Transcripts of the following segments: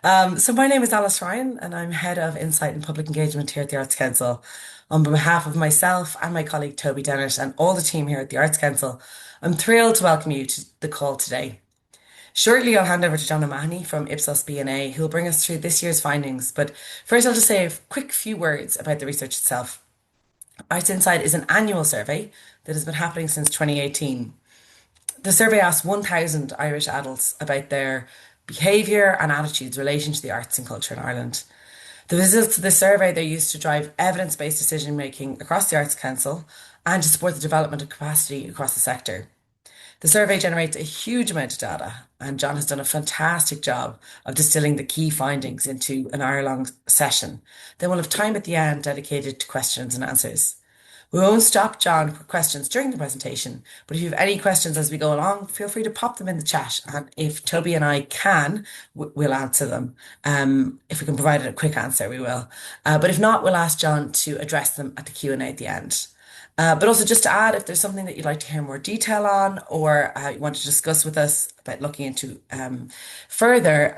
So my name is Alice Ryan, and I'm Head of Insight and Public Engagement here at the Arts Council. On behalf of myself and my colleague Toby Dennett and all the team here at the Arts Council, I'm thrilled to welcome you to the call today. Shortly, I'll hand over to John O'Mahony from IPSOS B&A, who'll bring us through this year's findings. But first, I'll just say a quick few words about the research itself. Arts Insight is an annual survey that has been happening since 2018. The survey asked 1,000 Irish adults about their behaviour and attitudes relating to the arts and culture in Ireland. The results of the survey they're used to drive evidence-based decision making across the Arts Council and to support the development of capacity across the sector. The survey generates a huge amount of data, and John has done a fantastic job of distilling the key findings into an hour-long session. Then we'll have time at the end dedicated to questions and answers. We won't stop John for questions during the presentation, but if you have any questions as we go along, feel free to pop them in the chat. And if Toby and I can, we'll answer them. If we can provide a quick answer, we will. But if not, we'll ask John to address them at the Q&A at the end. But also just to add, if there's something that you'd like to hear more detail on or you want to discuss with us about looking into further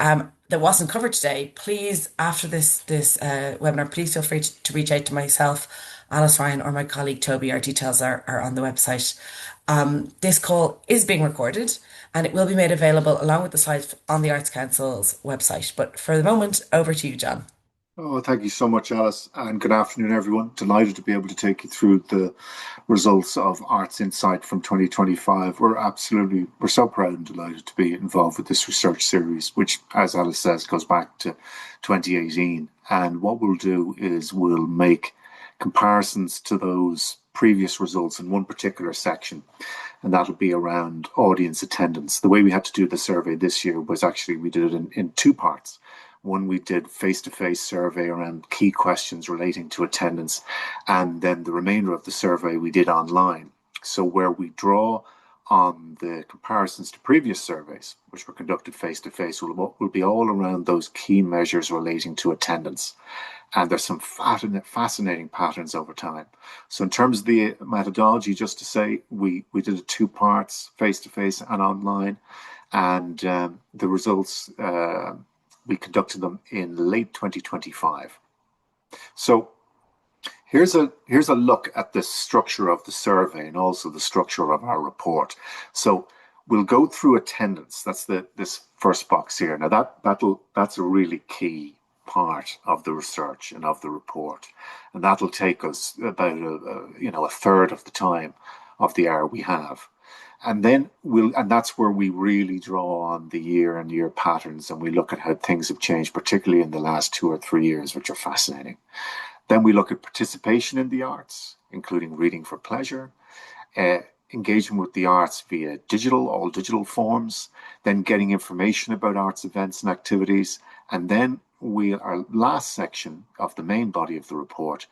that wasn't covered today, please, after this webinar, please feel free to reach out to myself, Alice Ryan, or my colleague Toby. Our details are on the website. This call is being recorded and it will be made available along with the slides on the Arts Council's website. But for the moment, over to you, John. Oh, thank you so much, Alice, and good afternoon, everyone. Delighted to be able to take you through the results of Arts Insight from 2025. We're so proud and delighted to be involved with this research series, which, as Alice says, goes back to 2018. And what we'll do is we'll make comparisons to those previous results in one particular section, and that'll be around audience attendance. The way we had to do the survey this year was actually we did it in two parts. One, we did face-to-face survey around key questions relating to attendance, and then the remainder of the survey we did online. So where we draw on the comparisons to previous surveys, which were conducted face-to-face, will be all around those key measures relating to attendance. And there's some fascinating patterns over time. So in terms of the methodology, just to say, we did it two parts, face-to-face and online, and the results, we conducted them in late 2025. So here's a look at the structure of the survey and also the structure of our report. So we'll go through attendance. That's this first box here. Now that's a really key part of the research and of the report, and that'll take us about a third of the time of the hour we have. And then that's where we really draw on the year-on-year patterns, and we look at how things have changed, particularly in the last 2 or 3 years, which are fascinating. Then we look at participation in the arts, including reading for pleasure, engagement with the arts via all digital forms, then getting information about arts events and activities. And then our last section of the main body of the report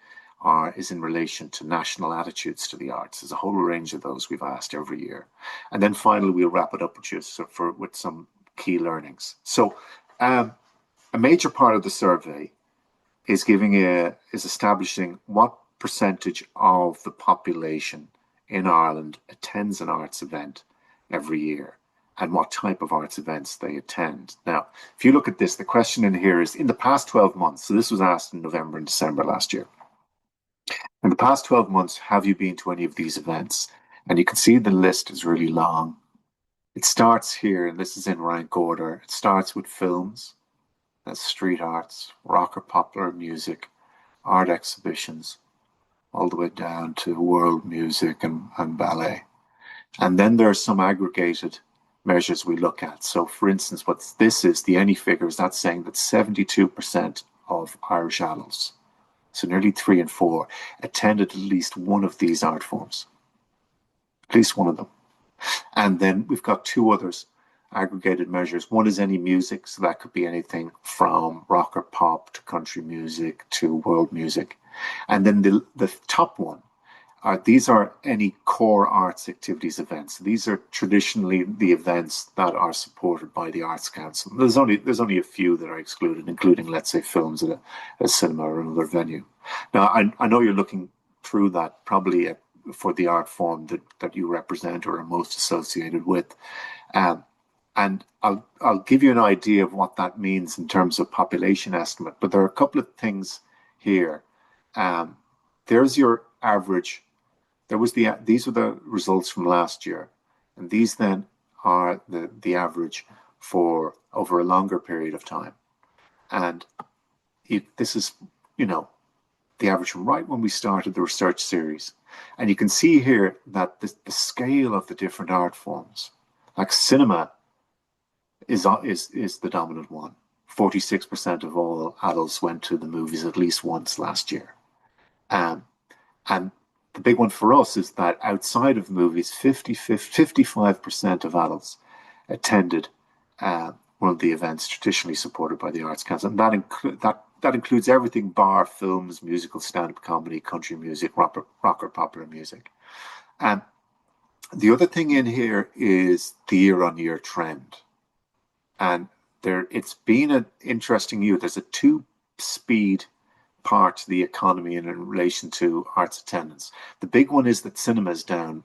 is in relation to national attitudes to the arts. There's a whole range of those we've asked every year. And then finally, we'll wrap it up with some key learnings. So a major part of the survey is establishing what percentage of the population in Ireland attends an arts event every year and what type of arts events they attend. Now, if you look at this, the question in here is in the past 12 months, so this was asked in November and December last year. In the past 12 months, have you been to any of these events? And you can see the list is really long. It starts here, and this is in rank order. It starts with films, that's street arts, rock or popular music, art exhibitions, all the way down to world music and ballet. And then there are some aggregated measures we look at. So for instance, what this is, the any figures, that's saying that 72% of Irish adults, so nearly 3 in 4, attended at least one of these art forms, at least one of them. And then we've got two others, aggregated measures. One is any music, so that could be anything from rock or pop to country music to world music. And then the top one, these are any core arts activities events. These are traditionally the events that are supported by the Arts Council. There's only a few that are excluded, including, let's say, films at a cinema or another venue. Now, I know you're looking through that probably for the art form that you represent or are most associated with. And I'll give you an idea of what that means in terms of population estimate. But there are a couple of things here. Um, there's your average. These were the results from last year, and these then are the average for over a longer period of time. And this is, you know, the average from right when we started the research series. And you can see here that the scale of the different art forms, like cinema, is the dominant one. 46% of all adults went to the movies at least once last year. Um, and the big one for us is that outside of movies, 55% of adults attended one of the events traditionally supported by the Arts Council. And that includes everything bar films, musical, stand-up comedy, country music, rock or popular music. And the other thing in here is the year-on-year trend. And it's been an interesting year. There's a two-speed part to the economy in relation to arts attendance. The big one is that cinema is down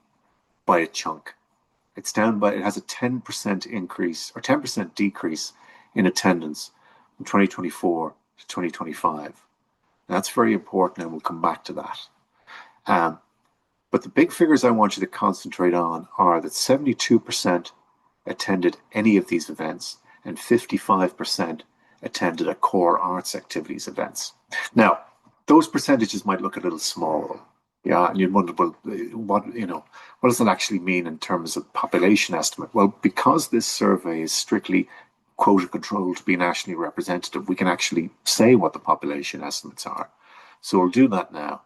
by a chunk. It has a 10% increase or 10% decrease in attendance from 2024 to 2025. And that's very important, and we'll come back to that. But the big figures I want you to concentrate on are that 72% attended any of these events and 55% attended a core arts activities events. Now, those percentages might look a little small. Yeah, and you'd wonder, well, what does that actually mean in terms of population estimate? Well, because this survey is strictly quota controlled to be nationally representative, we can actually say what the population estimates are. So we'll do that now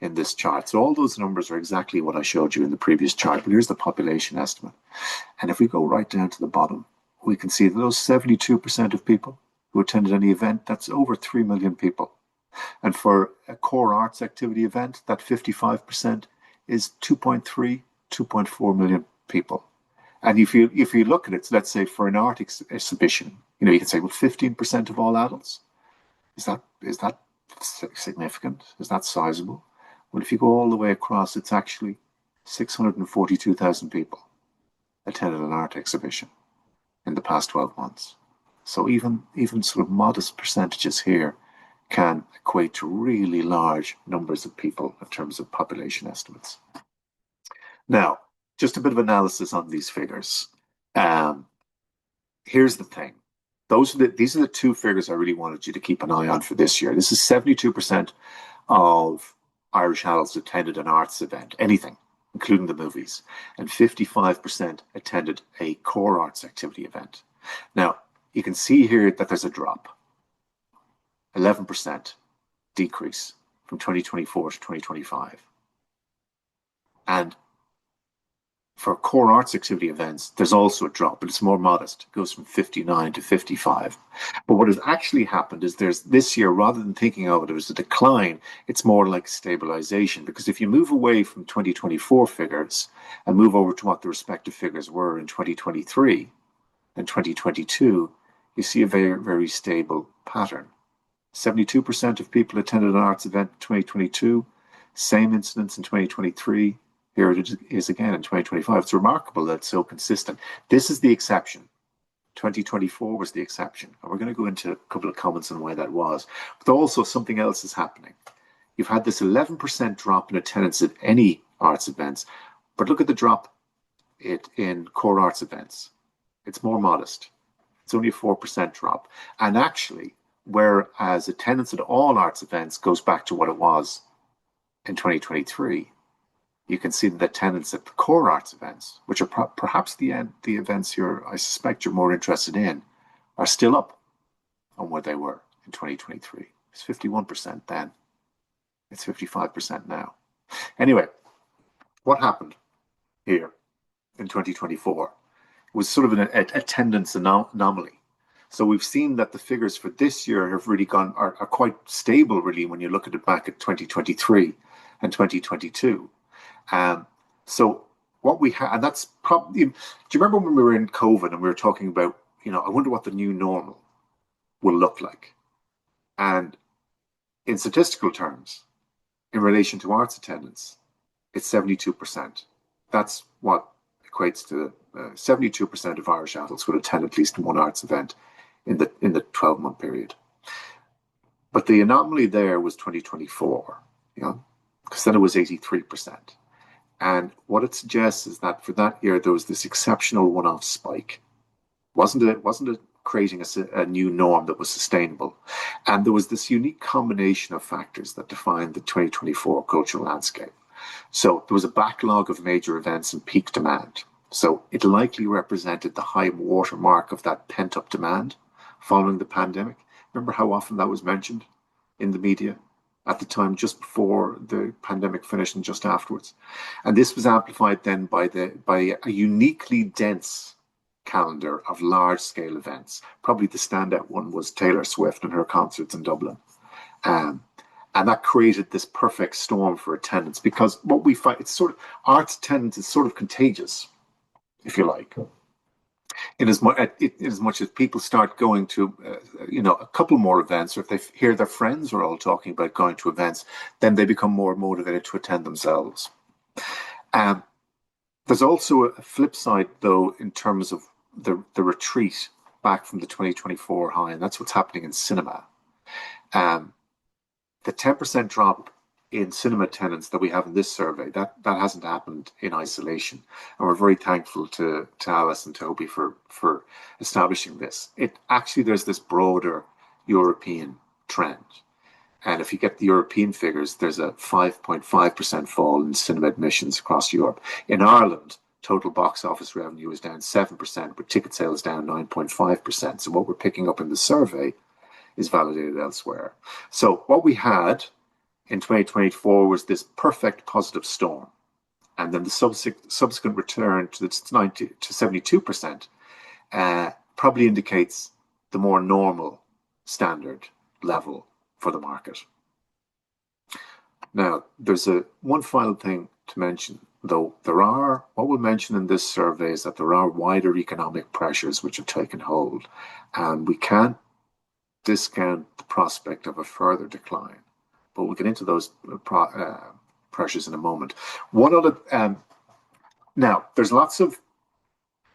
in this chart. So all those numbers are exactly what I showed you in the previous chart, but here's the population estimate. And if we go right down to the bottom, we can see that those 72% of people who attended any event, that's over 3 million people. And for a core arts activity event, that 55% is 2.3, 2.4 million people. And if you look at it, so let's say for an art exhibition, you can say, well, 15% of all adults. Is that significant? Is that sizable? Well, if you go all the way across, it's actually 642,000 people attended an art exhibition in the past 12 months. So even sort of modest percentages here can equate to really large numbers of people in terms of population estimates. Now, just a bit of analysis on these figures. Here's the thing. These are the two figures I really wanted you to keep an eye on for this year. This is 72% of Irish adults attended an arts event, anything, including the movies, and 55% attended a core arts activity event. Now, you can see here that there's a drop, 11% decrease from 2024 to 2025. And for core arts activity events, there's also a drop, but it's more modest. It goes from 59 to 55. But what has actually happened is there's this year, rather than thinking of it as a decline, it's more like stabilization. Because if you move away from 2024 figures and move over to what the respective figures were in 2023 and 2022, you see a very, very stable pattern. 72% of people attended an arts event in 2022, same incidence in 2023. Here it is again in 2025. It's remarkable that it's so consistent. This is the exception. 2024 was the exception. And we're going to go into a couple of comments on why that was. But also something else is happening. You've had this 11% drop in attendance at any arts events, but look at the drop in core arts events. It's more modest. It's only a 4% drop. And actually, whereas attendance at all arts events goes back to what it was in 2023, you can see that attendance at the core arts events, which are perhaps the events I suspect you're more interested in, are still up on where they were in 2023. It's 51% then. It's 55% now. Anyway, what happened here in 2024 was sort of an attendance anomaly. So we've seen that the figures for this year have really are quite stable, really, when you look at it back at 2023 and 2022. So what we had, and that's probably, do you remember when we were in COVID and we were talking about, I wonder what the new normal will look like? And in statistical terms, in relation to arts attendance, it's 72%. That's what equates to 72% of Irish adults would attend at least one arts event in the 12-month period. But the anomaly there was 2024, because then it was 83%. And what it suggests is that for that year, there was this exceptional one-off spike. Wasn't it creating a new norm that was sustainable? And there was this unique combination of factors that defined the 2024 cultural landscape. So there was a backlog of major events and peak demand. So it likely represented the high watermark of that pent-up demand following the pandemic. Remember how often that was mentioned in the media at the time, just before the pandemic finished and just afterwards. And this was amplified then by a uniquely dense calendar of large-scale events. Probably the standout one was Taylor Swift and her concerts in Dublin. And that created this perfect storm for attendance, because what we find, it's sort of, arts attendance is sort of contagious, if you like. In as much as people start going to, a couple more events, or if they hear their friends are all talking about going to events, then they become more motivated to attend themselves. There's also a flip side, though, in terms of the retreat back from the 2024 high, and that's what's happening in cinema. The 10% drop in cinema attendance that we have in this survey, that hasn't happened in isolation. And we're very thankful to Alice and Toby for establishing this. There's this broader European trend. And if you get the European figures, there's a 5.5% fall in cinema admissions across Europe. In Ireland, total box office revenue is down 7%, with ticket sales down 9.5%. So what we're picking up in the survey is validated elsewhere. So what we had in 2024 was this perfect positive storm. And then the subsequent return to 72% probably indicates the more normal standard level for the market. Now, there's one final thing to mention, though. What we'll mention in this survey is that there are wider economic pressures which have taken hold, and we can't discount the prospect of a further decline. But we'll get into those pressures in a moment. Now, there's lots of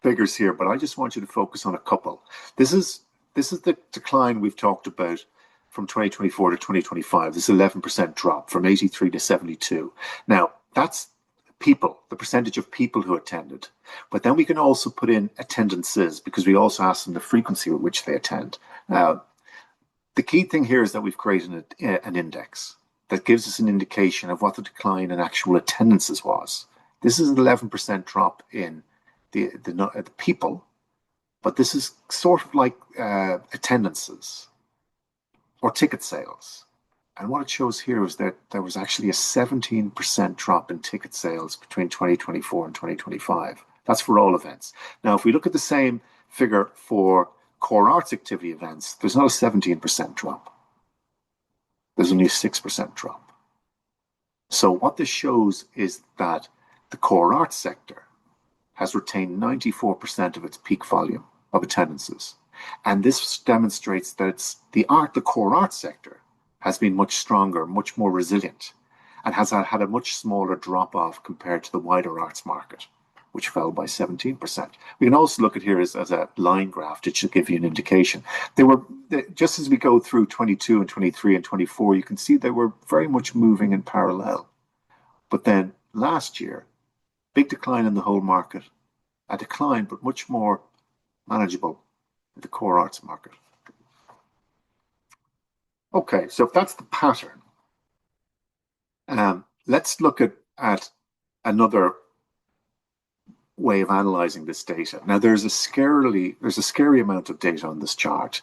figures here, but I just want you to focus on a couple. This is the decline we've talked about from 2024 to 2025. This 11% drop from 83 to 72. Now, that's people, the percentage of people who attended. But then we can also put in attendances, because we also ask them the frequency with which they attend. Now, the key thing here is that we've created an index that gives us an indication of what the decline in actual attendances was. This is an 11% drop in the people, but this is sort of like attendances or ticket sales. And what it shows here is that there was actually a 17% drop in ticket sales between 2024 and 2025. That's for all events. Now, if we look at the same figure for core arts activity events, there's not a 17% drop. There's only a 6% drop. So what this shows is that the core arts sector has retained 94% of its peak volume of attendances. And this demonstrates that the core arts sector has been much stronger, much more resilient, and has had a much smaller drop-off compared to the wider arts market, which fell by 17%. We can also look at here as a line graph. It should give you an indication. Just as we go through 22 and 23 and 24, you can see they were very much moving in parallel. But then last year, big decline in the whole market, a decline, but much more manageable in the core arts market. Okay, so if that's the pattern, let's look at another way of analyzing this data. Now, there's a scary amount of data on this chart,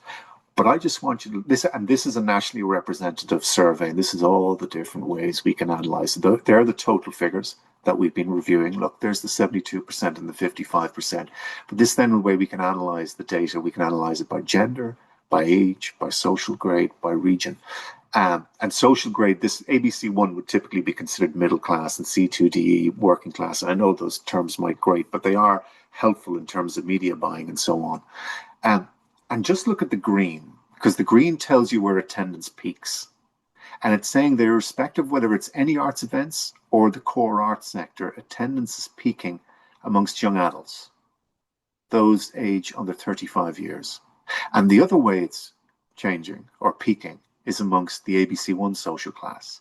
but I just want you to this is a nationally representative survey, and this is all the different ways we can analyze it. There are the total figures that we've been reviewing. Look, there's the 72% and the 55%. But this then the way we can analyze the data, we can analyze it by gender, by age, by social grade, by region. And social grade, this ABC1 would typically be considered middle class, and C2DE working class. And I know those terms might grate, but they are helpful in terms of media buying and so on. And just look at the green, because the green tells you where attendance peaks. And it's saying that irrespective of whether it's any arts events or the core arts sector, attendance is peaking amongst young adults, those age under 35 years. And the other way it's changing or peaking is amongst the ABC1 social class.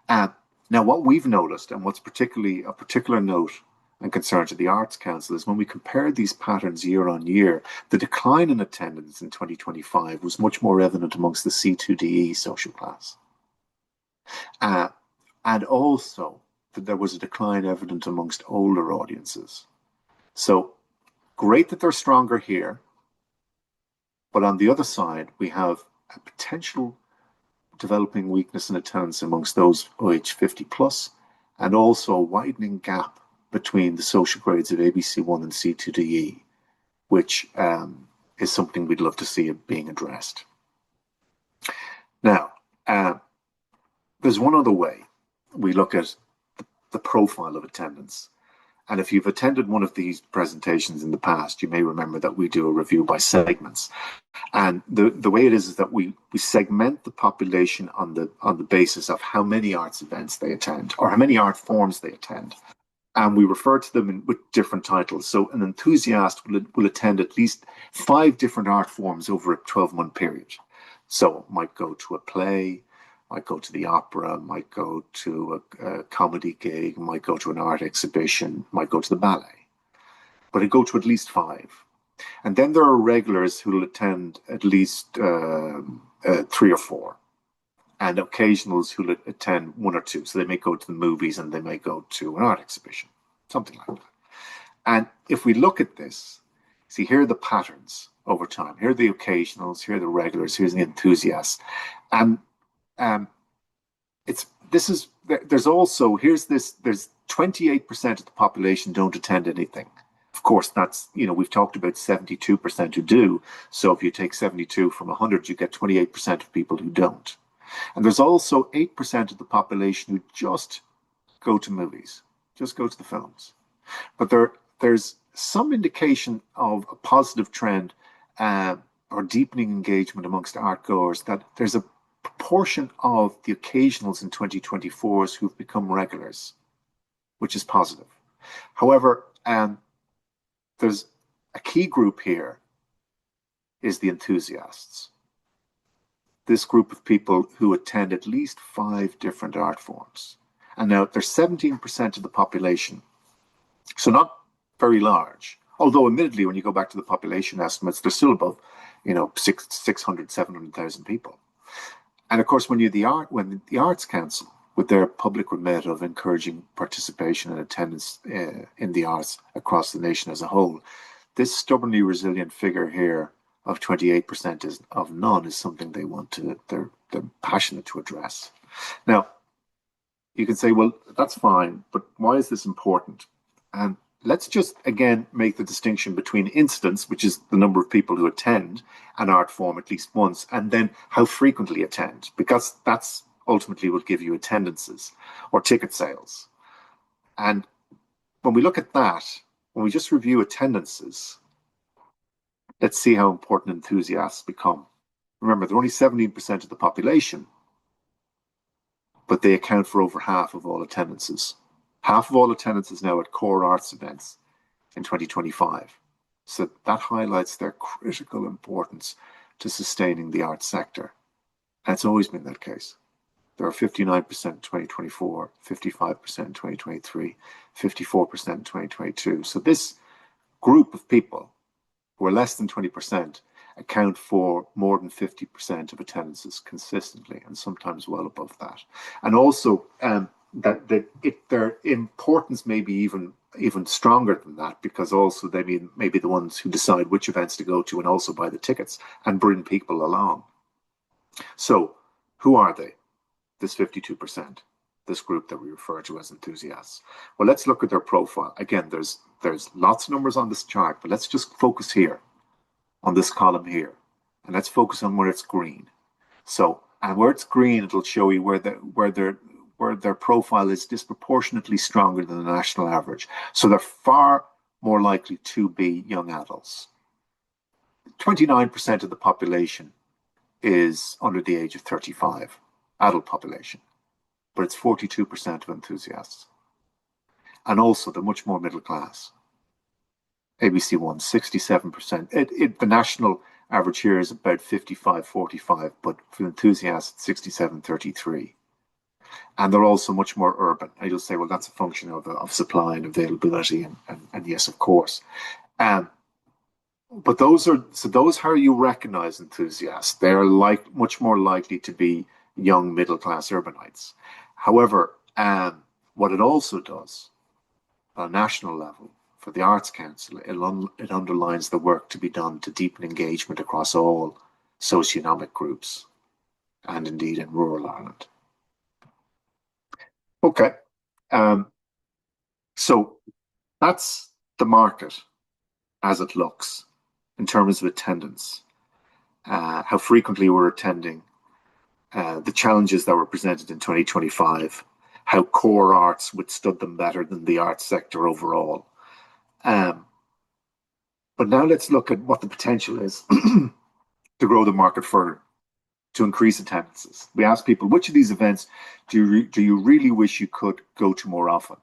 Now, what we've noticed, and what's particularly a particular note and concern to the Arts Council, is when we compare these patterns year on year, the decline in attendance in 2025 was much more evident amongst the C2DE social class. And also that there was a decline evident amongst older audiences. So great that they're stronger here, but on the other side, we have a potential developing weakness in attendance amongst those age 50 plus, and also a widening gap between the social grades of ABC1 and C2DE, which is something we'd love to see being addressed. Now, there's one other way we look at the profile of attendance. And if you've attended one of these presentations in the past, you may remember that we do a review by segments. And the way it is that we segment the population on the basis of how many arts events they attend or how many art forms they attend. And we refer to them with different titles. So an enthusiast will attend at least 5 different art forms over a 12-month period. So might go to a play, might go to the opera, might go to a comedy gig, might go to an art exhibition, might go to the ballet. But it go to at least 5. And then there are regulars who will attend at least 3 or 4, and occasionals who will attend 1 or 2. So they may go to the movies and they may go to an art exhibition, something like that. And if we look at this, see, here are the patterns over time. Here are the occasionals, here are the regulars, here's the enthusiasts. And there's 28% of the population don't attend anything. Of course, that's, we've talked about 72% who do. So if you take 72 from 100, you get 28% of people who don't. And there's also 8% of the population who just go to movies, just go to the films. But there's some indication of a positive trend or deepening engagement amongst art goers, that there's a proportion of the occasionals in 2024s who've become regulars, which is positive. However, there's a key group here is the enthusiasts. This group of people who attend at least 5 different art forms. And now there's 17% of the population. So not very large. Although admittedly, when you go back to the population estimates, they're still above, 600, 700,000 people. And of course, when the Arts Council, with their public remit of encouraging participation and attendance in the arts across the nation as a whole, this stubbornly resilient figure here of 28% of none is something they're passionate to address. Now, you can say, well, that's fine, but why is this important? And let's just, again, make the distinction between incidence, which is the number of people who attend an art form at least once, and then how frequently attend, because that's ultimately will give you attendances or ticket sales. And when we look at that, when we just review attendances, let's see how important enthusiasts become. Remember, they're only 17% of the population, but they account for over half of all attendances. Half of all attendances now at core arts events in 2025. So that highlights their critical importance to sustaining the arts sector. And it's always been that case. There are 59% in 2024, 55% in 2023, 54% in 2022. So this group of people who are less than 20% account for more than 50% of attendances consistently, and sometimes well above that. And also their importance may be even stronger than that, because also they may be the ones who decide which events to go to and also buy the tickets and bring people along. So who are they? This 52%, this group that we refer to as enthusiasts. Well, let's look at their profile. Again, there's lots of numbers on this chart, but let's just focus here on this column here, and let's focus on where it's green. So, and where it's green, it'll show you where their profile is disproportionately stronger than the national average. So they're far more likely to be young adults. 29% of the population is under the age of 35. Adult population, but it's 42% of enthusiasts. And also they're much more middle class. ABC One, 67%. The national average here is about 55-45, but for enthusiasts, 67-33. And they're also much more urban. And you'll say, well, that's a function of supply and availability, and yes, of course. Um, but those how you recognize enthusiasts. They are much more likely to be young middle class urbanites. However, what it also does on a national level for the Arts Council, it underlines the work to be done to deepen engagement across all socioeconomic groups and indeed in rural Ireland. Okay, um, so that's the market as it looks in terms of attendance, how frequently we're attending, the challenges that were presented in 2025, how core arts withstood them better than the arts sector overall. But now let's look at what the potential is to grow the market further, to increase attendances. We asked people, which of these events do you really wish you could go to more often?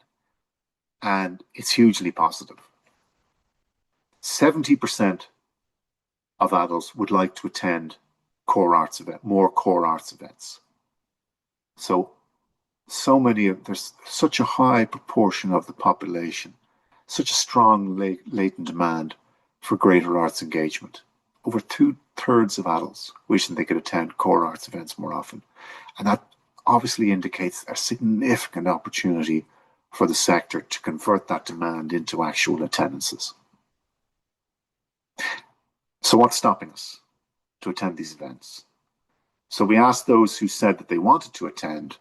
And it's hugely positive. 70% of adults would like to attend more core arts events. So many there's such a high proportion of the population, such a strong latent demand for greater arts engagement. Over 2/3 of adults wishing they could attend core arts events more often. And that obviously indicates a significant opportunity for the sector to convert that demand into actual attendances. So what's stopping us to attend these events? So we asked those who said that they wanted to attend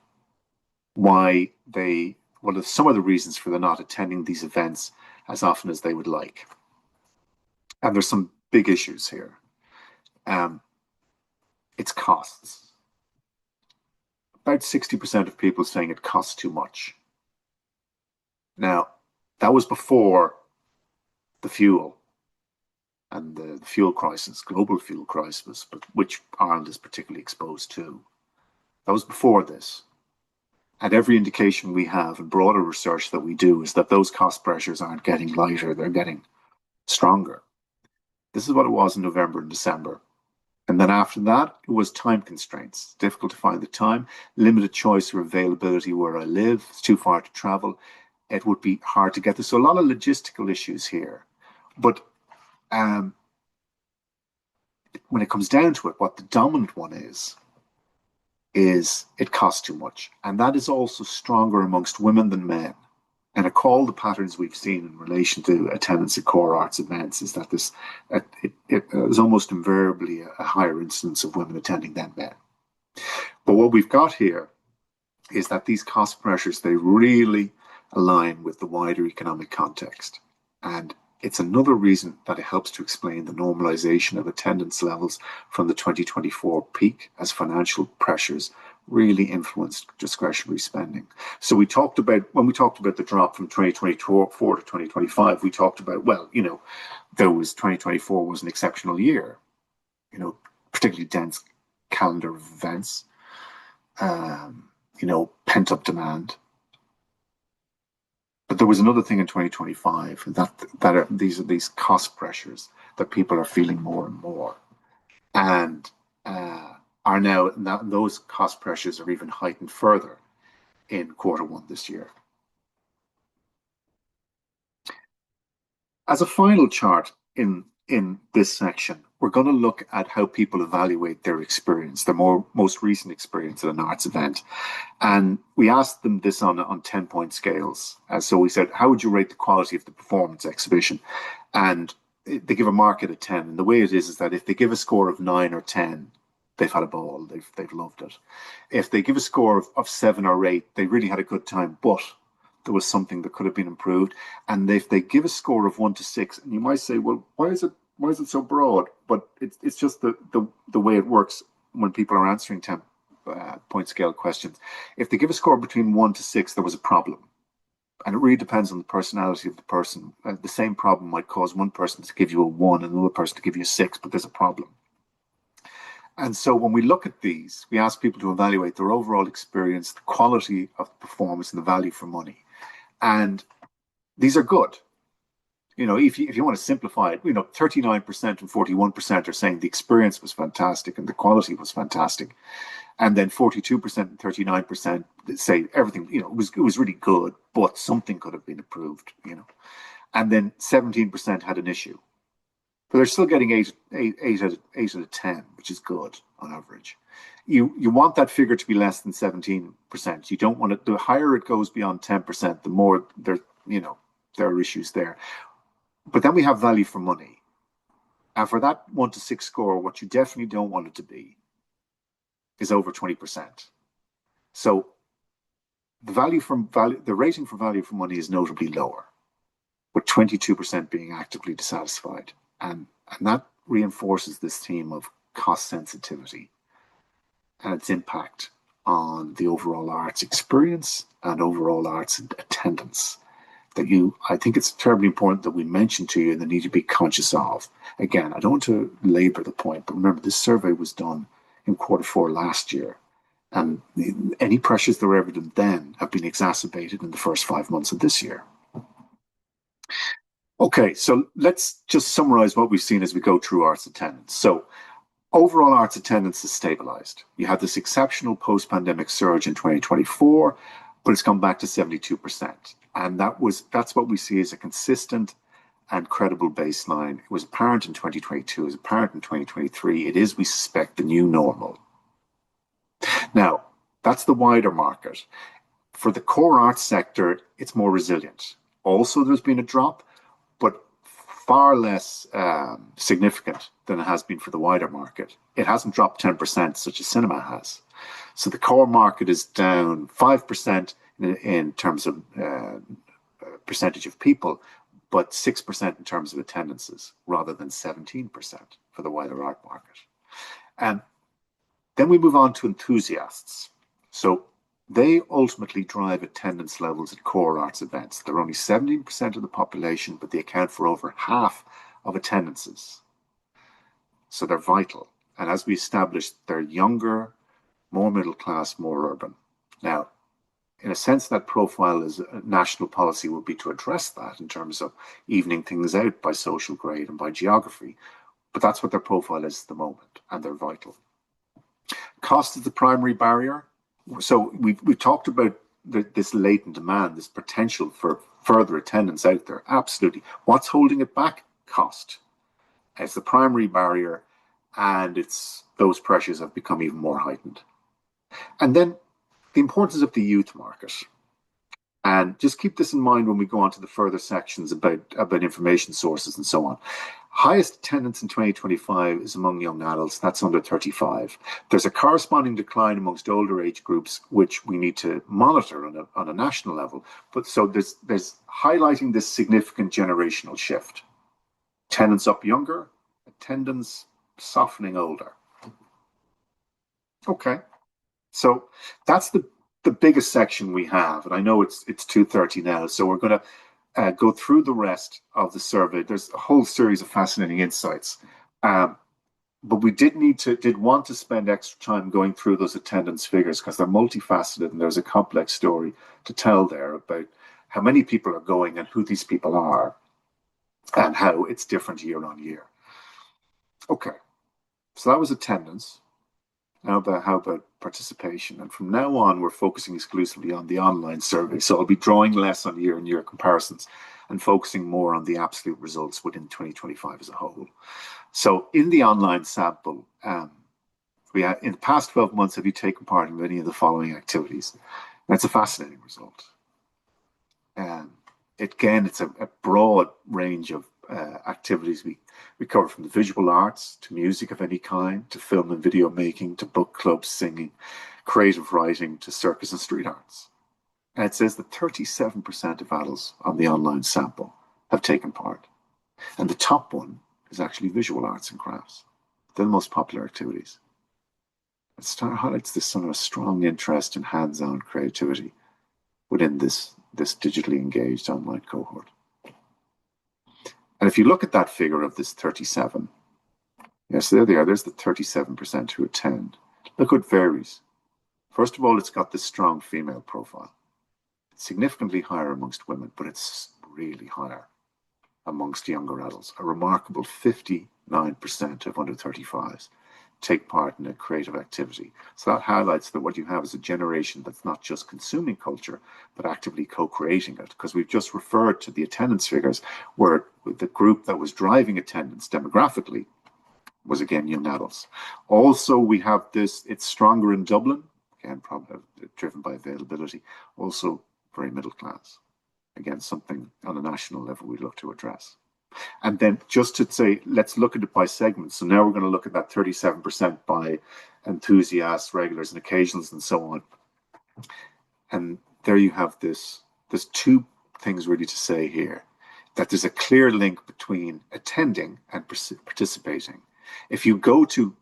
what are some of the reasons for them not attending these events as often as they would like. And there's some big issues here. It's costs. About 60% of people saying it costs too much. Now, that was before the fuel and the fuel crisis, global fuel crisis, but which Ireland is particularly exposed to. That was before this. And every indication we have and broader research that we do is that those cost pressures aren't getting lighter, they're getting stronger. This is what it was in November and December. And then after that, it was time constraints. Difficult to find the time, limited choice or availability where I live, it's too far to travel. It would be hard to get this. So a lot of logistical issues here. But when it comes down to it, what the dominant one is it costs too much. And that is also stronger amongst women than men. And I call the patterns we've seen in relation to attendance at core arts events is that it is almost invariably a higher incidence of women attending than men. But what we've got here is that these cost pressures, they really align with the wider economic context. And it's another reason that it helps to explain the normalization of attendance levels from the 2024 peak as financial pressures really influenced discretionary spending. So when we talked about the drop from 2024 to 2025, we talked about, well, 2024 was an exceptional year, particularly dense calendar of events, pent-up demand. But there was another thing in 2025 that these cost pressures that people are feeling more and more, and are now those cost pressures are even heightened further in Q1 this year. As a final chart in this section, we're going to look at how people evaluate their experience, their most recent experience at an arts event. And we asked them this on 10-point scales. So we said, how would you rate the quality of the performance exhibition? And they give a mark at a 10. And the way it is that if they give a score of 9 or 10, they've had a ball, they've loved it. If they give a score of 7 or 8, they really had a good time, but there was something that could have been improved. And if they give a score of 1 to 6, and you might say, well, why is it so broad? But it's just the way it works when people are answering 10-point scale questions. If they give a score between 1 to 6, there was a problem. And it really depends on the personality of the person. The same problem might cause one person to give you a 1 and another person to give you a 6, but there's a problem. And so when we look at these, we ask people to evaluate their overall experience, the quality of the performance, and the value for money. And these are good. if you want to simplify it, 39% and 41% are saying the experience was fantastic and the quality was fantastic. And then 42% and 39% say everything, it was really good, but something could have been improved. And then 17% had an issue. But they're still getting eight out of 10, which is good on average. You want that figure to be less than 17%. You don't want it, the higher it goes beyond 10%, the more there are issues there. But then we have value for money. And for that 1 to 6 score, what you definitely don't want it to be is over 20%. So the rating for value for money is notably lower, with 22% being actively dissatisfied. And that reinforces this theme of cost sensitivity and its impact on the overall arts experience and overall arts attendance. I think it's terribly important that we mention to you and they need to be conscious of. Again, I don't want to labor the point, but remember this survey was done in Q4 last year. And any pressures that were evident then have been exacerbated in the first 5 months of this year. Okay, so let's just summarize what we've seen as we go through arts attendance. So overall arts attendance has stabilized. You had this exceptional post-pandemic surge in 2024, but it's come back to 72%. And that's what we see as a consistent and credible baseline. It was apparent in 2022, it was apparent in 2023. It is, we suspect, the new normal. Now, that's the wider market. For the core arts sector, it's more resilient. Also, there's been a drop, but far less significant than it has been for the wider market. It hasn't dropped 10%, such as cinema has. So the core market is down 5% in terms of percentage of people, but 6% in terms of attendances, rather than 17% for the wider art market. And then we move on to enthusiasts. So they ultimately drive attendance levels at core arts events. They're only 17% of the population, but they account for over half of attendances. So they're vital. And as we established, they're younger, more middle class, more urban. Now, in a sense, that profile as a national policy would be to address that in terms of evening things out by social grade and by geography. But that's what their profile is at the moment, and they're vital. Cost is the primary barrier. So we've talked about this latent demand, this potential for further attendance out there. Absolutely. What's holding it back? Cost. It's the primary barrier, and those pressures have become even more heightened. And then the importance of the youth market. And just keep this in mind when we go on to the further sections about information sources and so on. Highest attendance in 2025 is among young adults, that's under 35. There's a corresponding decline amongst older age groups, which we need to monitor on a national level. But so there's highlighting this significant generational shift. Attendance up younger, attendance softening older. Okay, so that's the biggest section we have, and I know it's 2:30 now, so we're going to go through the rest of the survey. There's a whole series of fascinating insights, but we did want to spend extra time going through those attendance figures because they're multifaceted and there's a complex story to tell there about how many people are going and who these people are and how it's different year on year. Okay, so that was attendance. How about participation? And from now on, we're focusing exclusively on the online survey. So I'll be drawing less on year-on-year comparisons and focusing more on the absolute results within 2025 as a whole. So in the online sample, in the past 12 months, have you taken part in any of the following activities? That's a fascinating result. Again, it's a broad range of activities we cover, from the visual arts to music of any kind, to film and video making, to book clubs, singing, creative writing, to circus and street arts. And it says that 37% of adults on the online sample have taken part. And the top one is actually visual arts and crafts. They're the most popular activities. It highlights this sort of strong interest in hands-on creativity within this digitally engaged online cohort. And if you look at that figure of this 37, yes, there they are. There's the 37% who attend. Look what varies. First of all, it's got this strong female profile. It's significantly higher amongst women, but it's really higher amongst younger adults. A remarkable 59% of under 35s take part in a creative activity. So that highlights that what you have is a generation that's not just consuming culture, but actively co-creating it. Because we've just referred to the attendance figures where the group that was driving attendance demographically was again young adults. Also, we have this, it's stronger in Dublin, again, probably driven by availability, also very middle class. Again, something on a national level we'd look to address. And then just to say, let's look at it by segments. So now we're going to look at that 37% by enthusiasts, regulars, and occasionals, and so on. And there you have this. There's two things really to say here. That there's a clear link between attending and participating. If you go to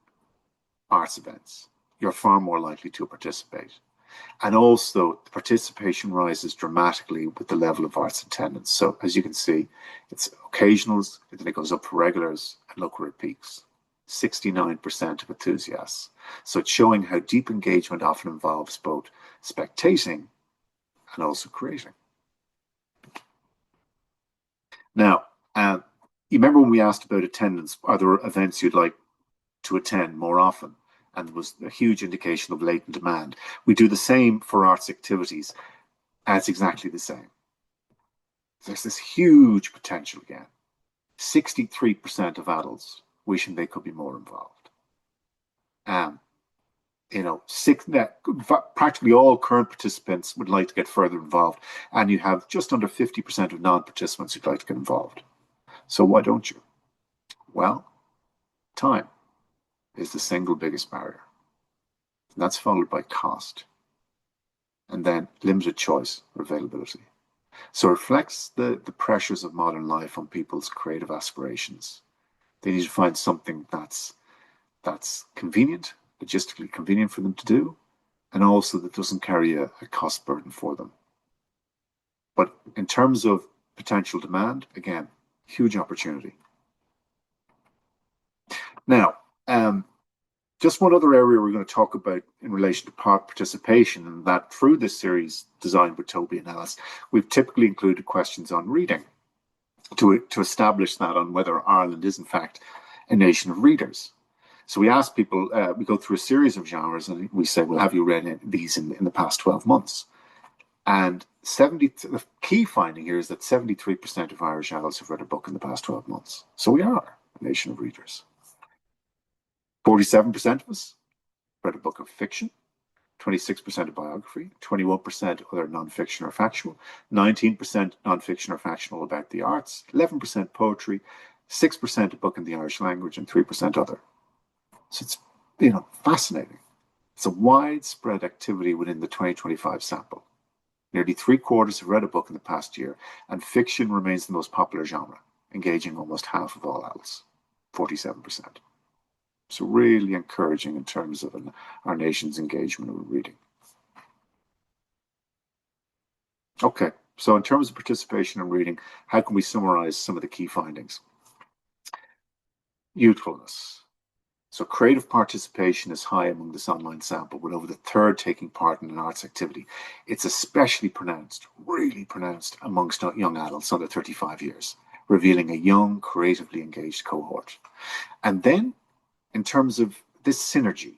arts events, you're far more likely to participate. And also, the participation rises dramatically with the level of arts attendance. So, as you can see, it's occasionals, then it goes up for regulars, and look where it peaks. 69% of enthusiasts. So, it's showing how deep engagement often involves both spectating and also creating. Now, you remember when we asked about attendance, are there events you'd like to attend more often? And there was a huge indication of latent demand. We do the same for arts activities, and it's exactly the same. There's this huge potential again. 63% of adults wishing they could be more involved. Practically all current participants would like to get further involved, and you have just under 50% of non-participants who'd like to get involved. So why don't you? Well, time is the single biggest barrier. And that's followed by cost. And then limited choice or availability. So it reflects the pressures of modern life on people's creative aspirations. They need to find something that's convenient, logistically convenient for them to do, and also that doesn't carry a cost burden for them. But in terms of potential demand, again, huge opportunity. Now, just one other area we're going to talk about in relation to participation, and that through this series designed with Toby and Alice, we've typically included questions on reading to establish that on whether Ireland is in fact a nation of readers. So we ask people, we go through a series of genres and we say, well, have you read these in the past 12 months? And the key finding here is that 73% of Irish adults have read a book in the past 12 months. So we are a nation of readers. 47% of us read a book of fiction, 26% of biography, 21% other non-fiction or factual, 19% non-fiction or factual about the arts, 11% poetry, 6% a book in the Irish language, and 3% other. So it's, fascinating. It's a widespread activity within the 2025 sample. Nearly 3/4 have read a book in the past year, and fiction remains the most popular genre, engaging almost half of all adults, 47%. So really encouraging in terms of our nation's engagement with reading. Okay, so in terms of participation in reading, how can we summarize some of the key findings? Youthfulness. So creative participation is high among this online sample, with over the third taking part in an arts activity. It's especially pronounced, really pronounced, amongst young adults under 35 years, revealing a young, creatively engaged cohort. And then, in terms of this synergy,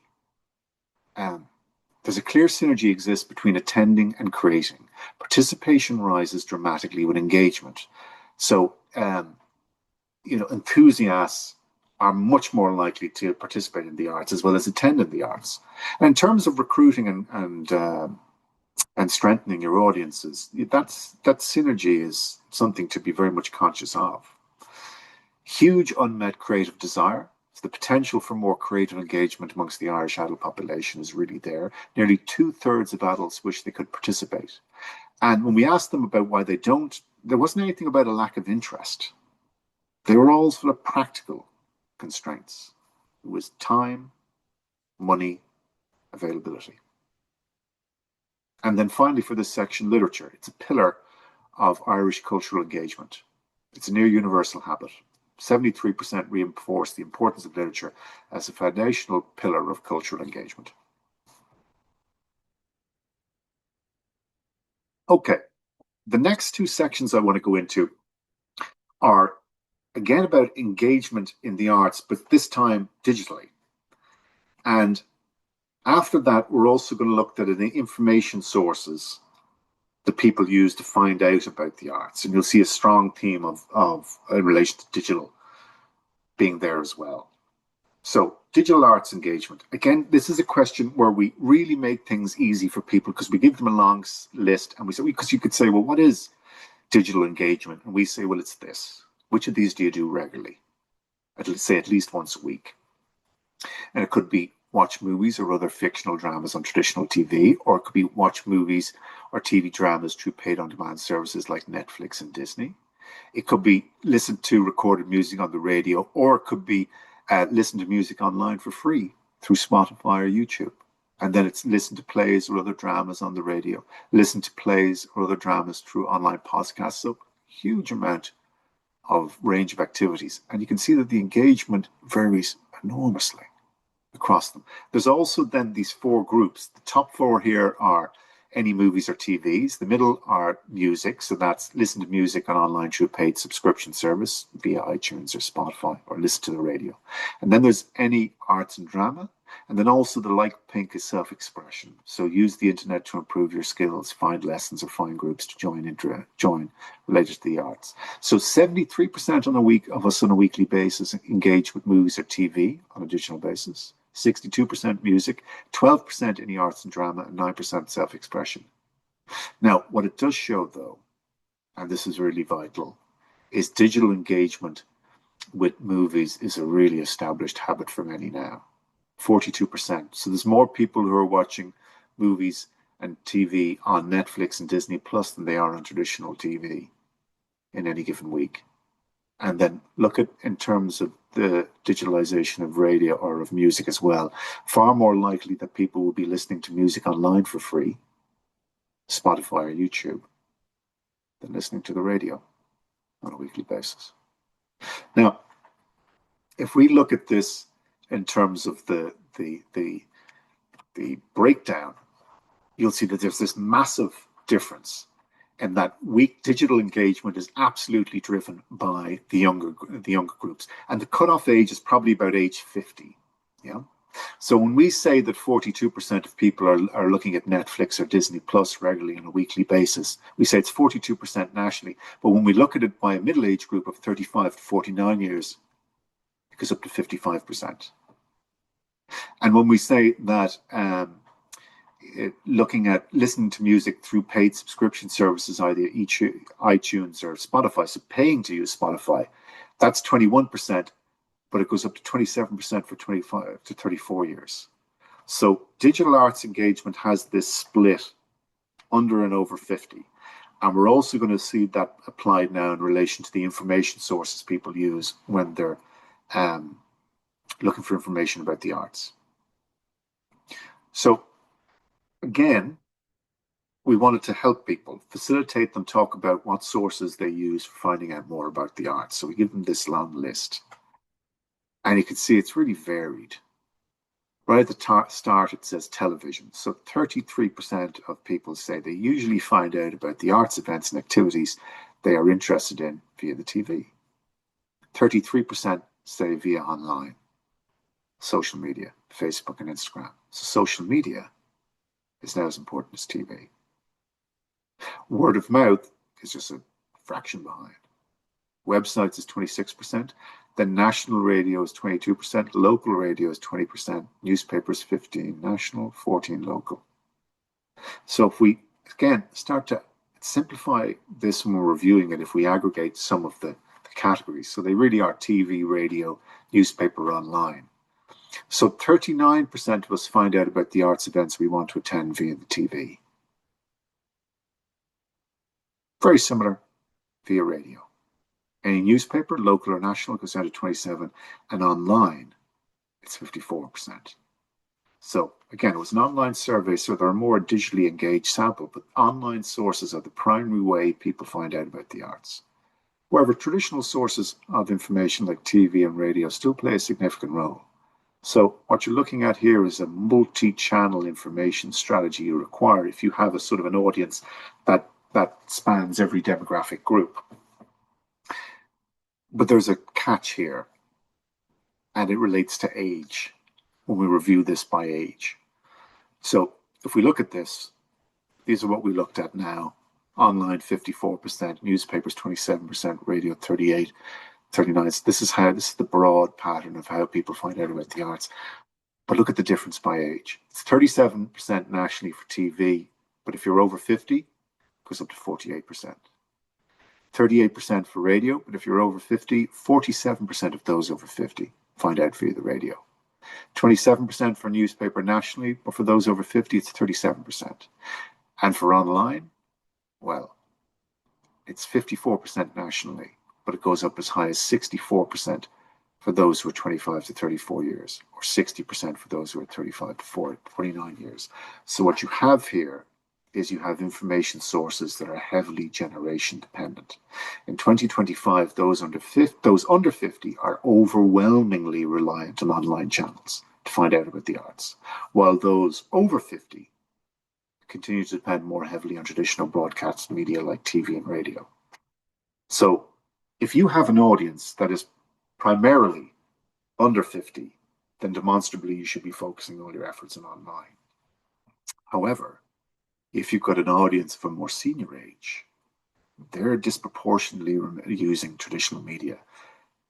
there's a clear synergy exists between attending and creating. Participation rises dramatically with engagement. So, enthusiasts are much more likely to participate in the arts as well as attend in the arts. And in terms of recruiting and strengthening your audiences, that synergy is something to be very much conscious of. Huge unmet creative desire. So the potential for more creative engagement amongst the Irish adult population is really there. Nearly 2/3 of adults wish they could participate. And when we asked them about why they don't, there wasn't anything about a lack of interest. They were all sort of practical constraints. It was time, money, availability. And then finally, for this section, literature. It's a pillar of Irish cultural engagement. It's a near universal habit. 73% reinforce the importance of literature as a foundational pillar of cultural engagement. Okay, the next two sections I want to go into are again about engagement in the arts, but this time digitally. And after that, we're also going to look at the information sources that people use to find out about the arts. And you'll see a strong theme of in relation to digital being there as well. So digital arts engagement. Again, this is a question where we really make things easy for people because we give them a long list and we say, because you could say, well, what is digital engagement? And we say, well, it's this. Which of these do you do regularly? Say at least once a week. And it could be watch movies or other fictional dramas on traditional TV, or it could be watch movies or TV dramas through paid on-demand services like Netflix and Disney. It could be listen to recorded music on the radio, or it could be listen to music online for free through Spotify or YouTube. And then it's listen to plays or other dramas on the radio, listen to plays or other dramas through online podcasts. So huge amount of range of activities. And you can see that the engagement varies enormously across them. There's also then these four groups. The top four here are any movies or TVs. The middle are music. So that's listen to music on online through a paid subscription service via iTunes or Spotify, or listen to the radio. And then there's any arts and drama. And then also the like pink is self-expression. So use the internet to improve your skills, find lessons or find groups to join related to the arts. So 73% of us on a weekly basis engage with movies or TV on a digital basis. 62% music, 12% any arts and drama, and 9% self-expression. Now, what it does show, though, and this is really vital, is digital engagement with movies is a really established habit for many now. 42%. So there's more people who are watching movies and TV on Netflix and Disney Plus than they are on traditional TV in any given week. And then look at in terms of the digitalization of radio or of music as well, far more likely that people will be listening to music online for free, Spotify or YouTube, than listening to the radio on a weekly basis. Now, if we look at this in terms of the breakdown, you'll see that there's this massive difference. And that weak digital engagement is absolutely driven by the younger groups. And the cutoff age is probably about age 50. Yeah. So when we say that 42% of people are looking at Netflix or Disney Plus regularly on a weekly basis, we say it's 42% nationally. But when we look at it by a middle age group of 35 to 49 years, it goes up to 55%. And when we say that looking at listening to music through paid subscription services, either iTunes or Spotify, so paying to use Spotify, that's 21%, but it goes up to 27% for 25 to 34 years. So digital arts engagement has this split under and over 50. And we're also going to see that applied now in relation to the information sources people use when they're looking for information about the arts. So again, we wanted to help people, facilitate them talk about what sources they use for finding out more about the arts. So we give them this long list. And you can see it's really varied. Right at the start, it says television. So 33% of people say they usually find out about the arts events and activities they are interested in via the TV. 33% say via online, social media, Facebook and Instagram. So social media is now as important as TV. Word of mouth is just a fraction behind. Websites is 26%, then national radio is 22%, local radio is 20%, newspapers 15%, national 14%, local. So if we, again, start to simplify this when we're reviewing it, if we aggregate some of the categories, so they really are TV, radio, newspaper, online. So 39% of us find out about the arts events we want to attend via the TV. Very similar via radio. Any newspaper, local or national, goes down to 27%, and online, it's 54%. So again, it was an online survey, so there are more digitally engaged sample, but online sources are the primary way people find out about the arts. However, traditional sources of information like TV and radio still play a significant role. So what you're looking at here is a multi-channel information strategy you require if you have a sort of an audience that spans every demographic group. But there's a catch here, and it relates to age when we review this by age. So if we look at this, these are what we looked at now. Online 54%, newspapers 27%, radio 38, 39. This is the broad pattern of how people find out about the arts. But look at the difference by age. It's 37% nationally for TV, but if you're over 50, it goes up to 48%. 38% for radio, but if you're over 50, 47% of those over 50 find out via the radio. 27% for newspaper nationally, but for those over 50, it's 37%. And for online, well, it's 54% nationally, but it goes up as high as 64% for those who are 25 to 34 years, or 60% for those who are 35 to 49 years. So what you have here is you have information sources that are heavily generation dependent. In 2025, those under 50 are overwhelmingly reliant on online channels to find out about the arts, while those over 50 continue to depend more heavily on traditional broadcast media like TV and radio. So if you have an audience that is primarily under 50, then demonstrably you should be focusing all your efforts on online. However, if you've got an audience of a more senior age, they're disproportionately using traditional media.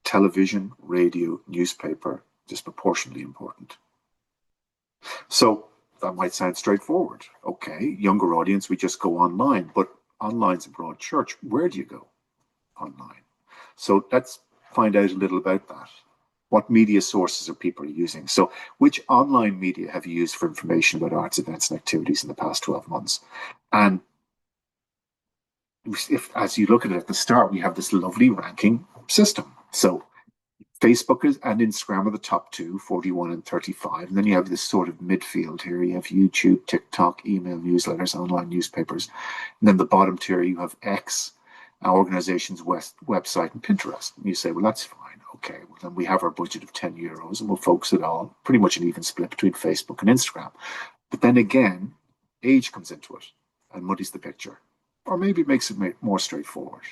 Television, radio, newspaper, disproportionately important. So that might sound straightforward. Okay, younger audience, we just go online, but online's a broad church. Where do you go online? So let's find out a little about that. What media sources are people using? So which online media have you used for information about arts events and activities in the past 12 months? And if, as you look at it at the start, we have this lovely ranking system. So Facebook and Instagram are the top two, 41 and 35. And then you have this sort of midfield here. You have YouTube, TikTok, email newsletters, online newspapers. And then the bottom tier, you have X, our organization's website, and Pinterest. And you say, well, that's fine. Okay, well, then we have our budget of €10 and we'll focus it on pretty much an even split between Facebook and Instagram. But then again, age comes into it and muddies the picture, or maybe makes it more straightforward.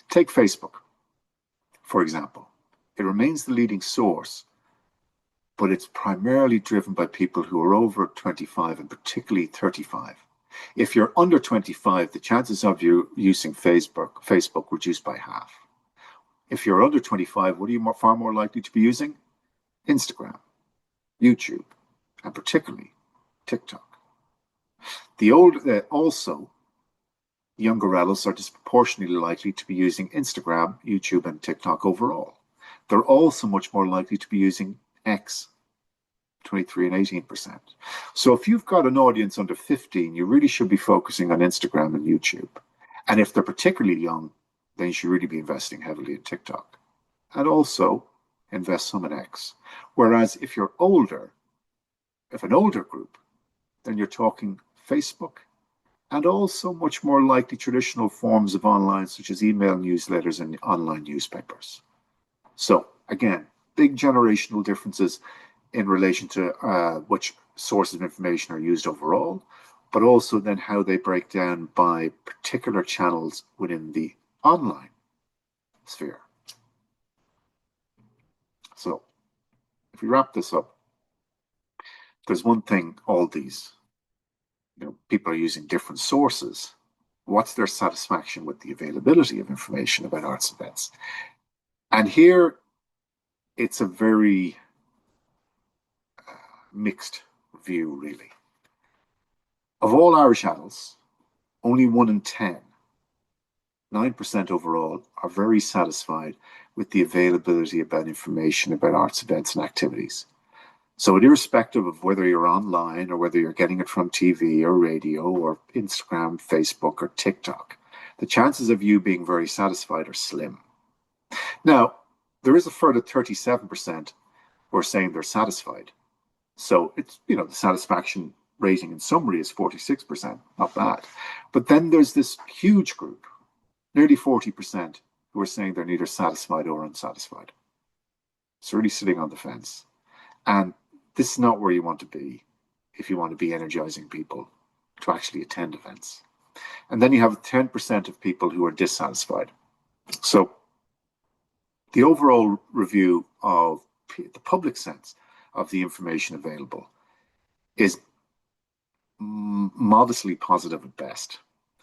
Take Facebook, for example. It remains the leading source, but it's primarily driven by people who are over 25 and particularly 35. If you're under 25, the chances of you using Facebook reduce by half. If you're under 25, what are you far more likely to be using? Instagram, YouTube, and particularly TikTok. Also, younger adults are disproportionately likely to be using Instagram, YouTube, and TikTok overall. They're also much more likely to be using X, 23 and 18%. So if you've got an audience under 15, you really should be focusing on Instagram and YouTube. And if they're particularly young, then you should really be investing heavily in TikTok. And also invest some in X. Whereas if you're older, if an older group, then you're talking Facebook, and also much more likely traditional forms of online, such as email newsletters and online newspapers. So again, big generational differences in relation to which sources of information are used overall, but also then how they break down by particular channels within the online sphere. So if we wrap this up, there's one thing all these people are using different sources. What's their satisfaction with the availability of information about arts events? And here it's a very mixed view, really. Of all Irish adults, only 1 in 10, 9% overall, are very satisfied with the availability about information about arts events and activities. So irrespective of whether you're online or whether you're getting it from TV or radio or Instagram, Facebook, or TikTok, the chances of you being very satisfied are slim. Now, there is a further 37% who are saying they're satisfied. So it's, the satisfaction rating in summary is 46%, not bad. But then there's this huge group, nearly 40%, who are saying they're neither satisfied or unsatisfied. It's really sitting on the fence. And this is not where you want to be if you want to be energizing people to actually attend events. And then you have 10% of people who are dissatisfied. So The overall review of the public sense of the information available is modestly positive at best.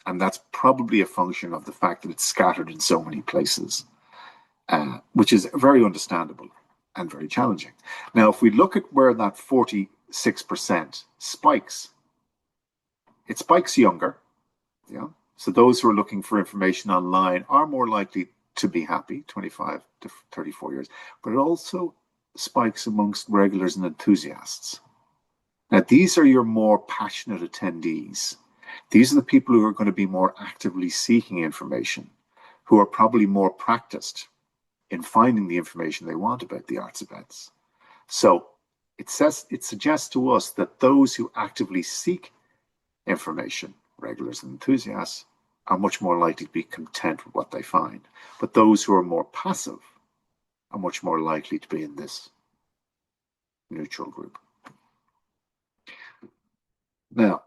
And that's probably a function of the fact that it's scattered in so many places, which is very understandable and very challenging. Now, if we look at where that 46% spikes, it spikes younger. Yeah. So those who are looking for information online are more likely to be happy, 25 to 34 years, but it also spikes amongst regulars and enthusiasts. Now, these are your more passionate attendees. These are the people who are going to be more actively seeking information, who are probably more practiced in finding the information they want about the arts events. So it suggests to us that those who actively seek information, regulars and enthusiasts, are much more likely to be content with what they find. But those who are more passive are much more likely to be in this neutral group. Now,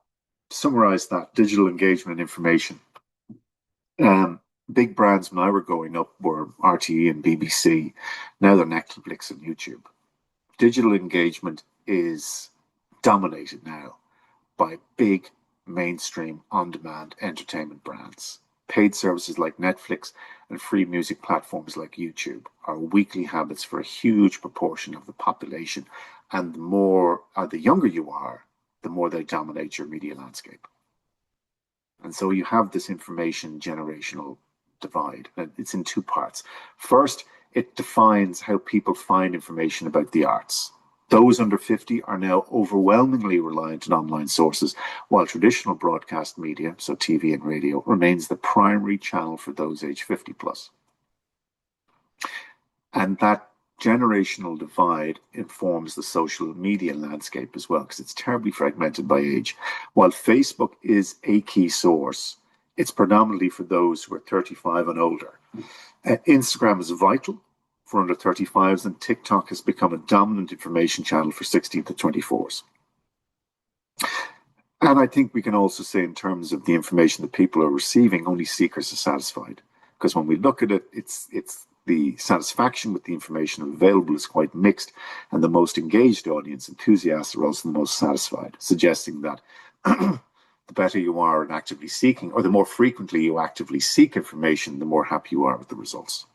to summarize that, digital engagement and information. Big brands when I were growing up were RTE and BBC. Now they're Netflix and YouTube. Digital engagement is dominated now by big mainstream on-demand entertainment brands. Paid services like Netflix and free music platforms like YouTube are weekly habits for a huge proportion of the population. And the younger you are, the more they dominate your media landscape. And so you have this information generational divide. And it's in two parts. First, it defines how people find information about the arts. Those under 50 are now overwhelmingly reliant on online sources, while traditional broadcast media, so TV and radio, remains the primary channel for those age 50 plus. And that generational divide informs the social media landscape as well, because it's terribly fragmented by age. While Facebook is a key source, it's predominantly for those who are 35 and older. Instagram is vital for under 35s, and TikTok has become a dominant information channel for 16 to 24s. And I think we can also say, in terms of the information that people are receiving, only seekers are satisfied. Because when we look at it, it's the satisfaction with the information available is quite mixed, and the most engaged audience, enthusiasts, are also the most satisfied, suggesting that the better you are in actively seeking, or the more frequently you actively seek information, the more happy you are with the results.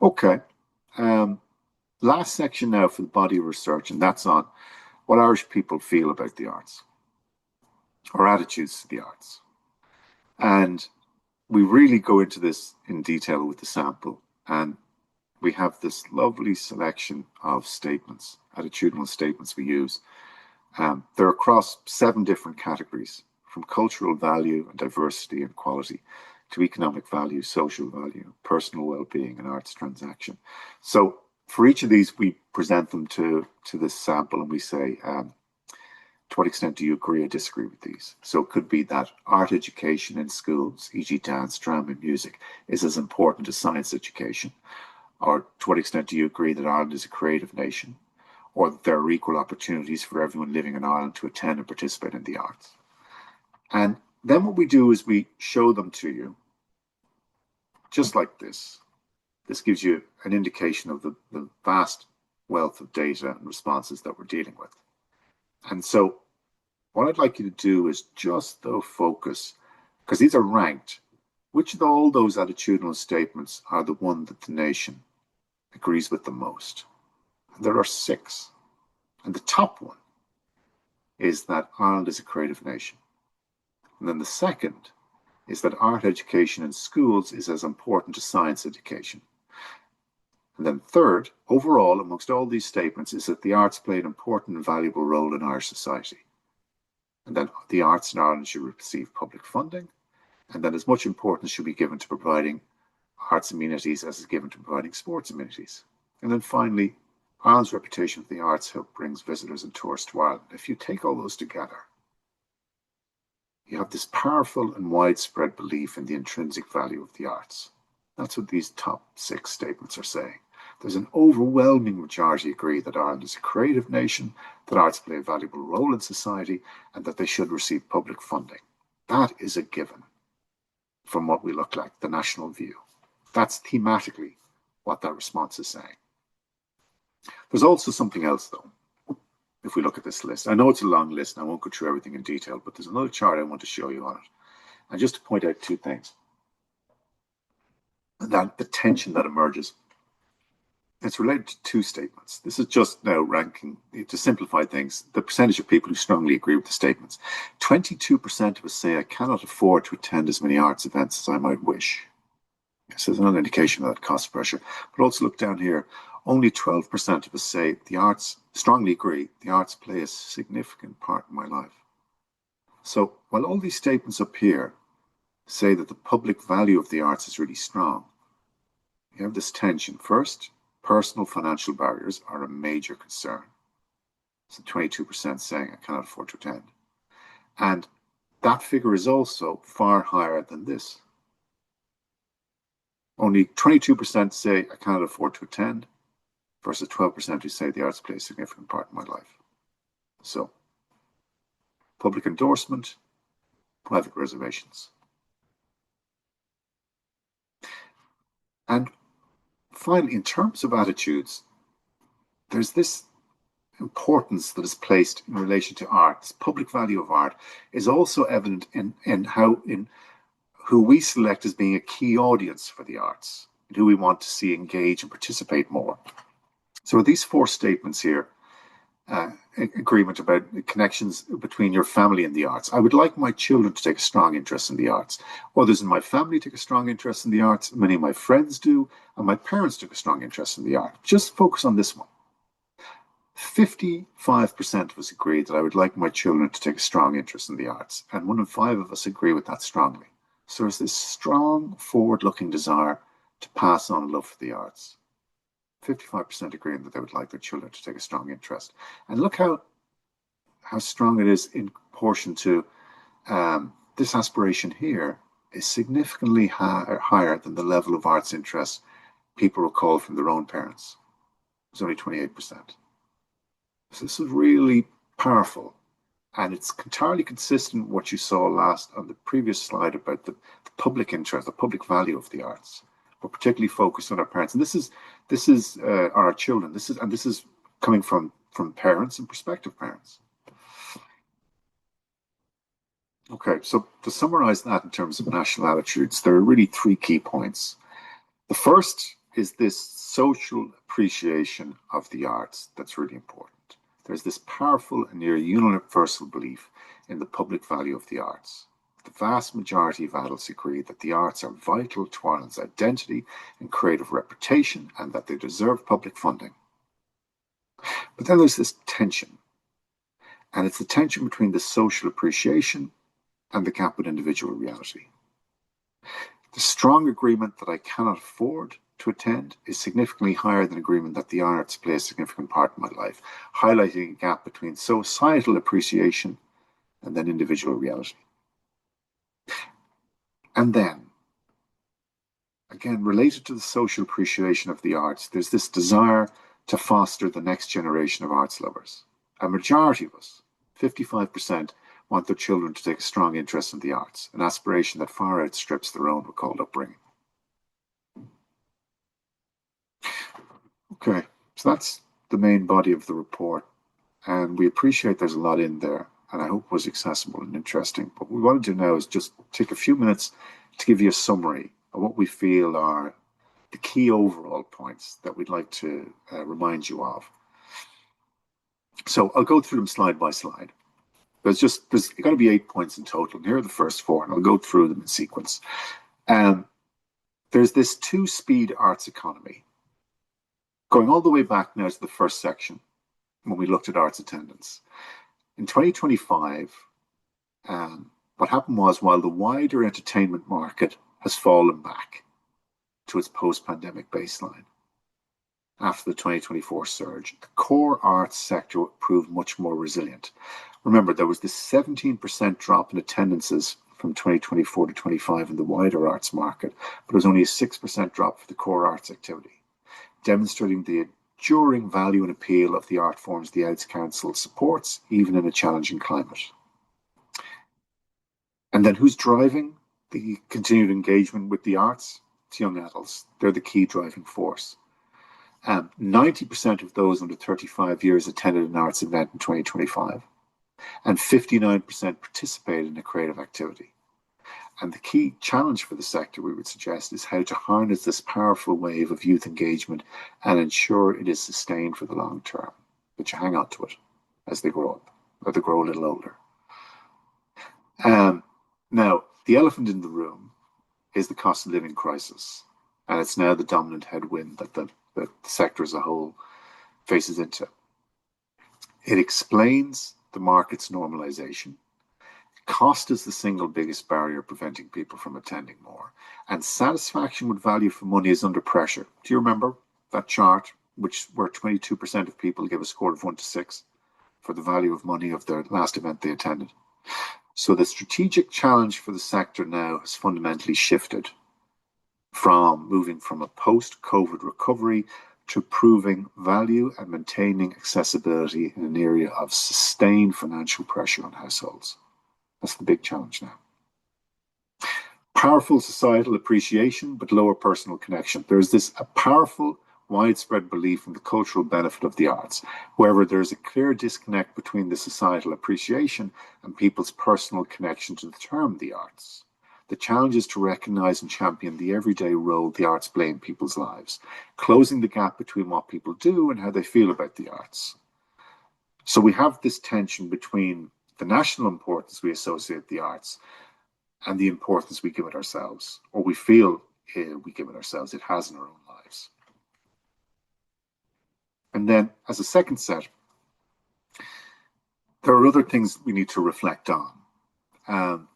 Okay. Last section now for the body of research, and that's on what Irish people feel about the arts, or attitudes to the arts. And we really go into this in detail with the sample, and we have this lovely selection of statements, attitudinal statements we use. They're across 7 different categories, from cultural value and diversity and quality to economic value, social value, personal well-being, and arts transaction. So for each of these, we present them to this sample, and we say, to what extent do you agree or disagree with these? So it could be that art education in schools, e.g. dance, drama, and music, is as important as science education. Or to what extent do you agree that Ireland is a creative nation, or that there are equal opportunities for everyone living in Ireland to attend and participate in the arts? And then what we do is we show them to you, just like this. This gives you an indication of the vast wealth of data and responses that we're dealing with. And so what I'd like you to do is just, though, focus, because these are ranked, which of all those attitudinal statements are the one that the nation agrees with the most? And there are 6. And the top one is that Ireland is a creative nation. And then the second is that art education in schools is as important as science education. And then third, overall, amongst all these statements, is that the arts play an important and valuable role in Irish society. And then the arts in Ireland should receive public funding, and then as much importance should be given to providing arts amenities as is given to providing sports amenities. And then finally, Ireland's reputation for the arts help brings visitors and tourists to Ireland. If you take all those together, you have this powerful and widespread belief in the intrinsic value of the arts. That's what these top 6 statements are saying. There's an overwhelming majority agree that Ireland is a creative nation, that arts play a valuable role in society, and that they should receive public funding. That is a given from what we look like, the national view. That's thematically what that response is saying. There's also something else, though, if we look at this list. I know it's a long list, and I won't go through everything in detail, but there's another chart I want to show you on it. And just to point out two things. That the tension that emerges. It's related to two statements. This is just now ranking, to simplify things, the percentage of people who strongly agree with the statements. 22% of us say, I cannot afford to attend as many arts events as I might wish. So there's another indication of that cost pressure. But also look down here, only 12% of us say the arts, strongly agree, the arts play a significant part in my life. So while all these statements up here say that the public value of the arts is really strong, you have this tension. First, personal financial barriers are a major concern. So 22% saying I cannot afford to attend. And that figure is also far higher than this. Only 22% say I cannot afford to attend versus 12% who say the arts play a significant part in my life. So public endorsement, private reservations. And finally, in terms of attitudes, there's this importance that is placed in relation to art. This public value of art is also evident in who we select as being a key audience for the arts, and who we want to see engage and participate more. So these four statements here, agreement about connections between your family and the arts. I would like my children to take a strong interest in the arts. Others in my family take a strong interest in the arts. Many of my friends do, and my parents took a strong interest in the arts. Just focus on this one. 55% of us agree that I would like my children to take a strong interest in the arts, and 1 in 5 of us agree with that strongly. So there's this strong forward-looking desire to pass on love for the arts. 55% agreeing that they would like their children to take a strong interest. And look how strong it is in proportion to this aspiration here is significantly higher than the level of arts interest people recall from their own parents. It's only 28%. So this is really powerful. And it's entirely consistent with what you saw last on the previous slide about the public interest, the public value of the arts. We're particularly focused on our parents. And this is our children. This is coming from parents and prospective parents. Okay, so to summarize that in terms of national attitudes, there are really 3 key points. The first is this social appreciation of the arts that's really important. There's this powerful and near universal belief in the public value of the arts. The vast majority of adults agree that the arts are vital to Ireland's identity and creative reputation, and that they deserve public funding. But then there's this tension, and it's the tension between the social appreciation and the gap with individual reality. The strong agreement that I cannot afford to attend is significantly higher than agreement that the arts play a significant part in my life, highlighting a gap between societal appreciation and then individual reality. And then, again, related to the social appreciation of the arts, there's this desire to foster the next generation of arts lovers. A majority of us, 55%, want their children to take a strong interest in the arts, an aspiration that far outstrips their own recalled upbringing. Okay, so that's the main body of the report, and we appreciate there's a lot in there, and I hope it was accessible and interesting. But what we want to do now is just take a few minutes to give you a summary of what we feel are the key overall points that we'd like to remind you of. So I'll go through them slide by slide. There's got to be 8 points in total, and here are the first 4, and I'll go through them in sequence. There's this 2-speed arts economy. Going all the way back now to the first section, when we looked at arts attendance. In 2025, what happened was, while the wider entertainment market has fallen back to its post-pandemic baseline after the 2024 surge, the core arts sector proved much more resilient. Remember, there was this 17% drop in attendances from 2024 to 25 in the wider arts market, but it was only a 6% drop for the core arts activity, demonstrating the enduring value and appeal of the art forms the Arts Council supports, even in a challenging climate. And then who's driving the continued engagement with the arts? it's young adults. They're the key driving force. 90% of those under 35 years attended an arts event in 2025, and 59% participated in a creative activity. And the key challenge for the sector, we would suggest, is how to harness this powerful wave of youth engagement and ensure it is sustained for the long term, that you hang on to it as they grow up, or they grow a little older. Now, the elephant in the room is the cost of living crisis, and it's now the dominant headwind that the sector as a whole faces into. It explains the market's normalization. Cost is the single biggest barrier preventing people from attending more. And satisfaction with value for money is under pressure. Do you remember that chart where 22% of people give a score of 1 to 6 for the value of money of their last event they attended? So the strategic challenge for the sector now has fundamentally shifted from moving from a post-COVID recovery to proving value and maintaining accessibility in an area of sustained financial pressure on households. That's the big challenge now. Powerful societal appreciation, but lower personal connection. There's this a powerful, widespread belief in the cultural benefit of the arts. However, there's a clear disconnect between the societal appreciation and people's personal connection to the term the arts. The challenge is to recognize and champion the everyday role the arts play in people's lives, closing the gap between what people do and how they feel about the arts. So we have this tension between the national importance we associate the arts and the importance we give it ourselves, or we feel we give it ourselves, it has in our own lives. And then as a second set, there are other things we need to reflect on.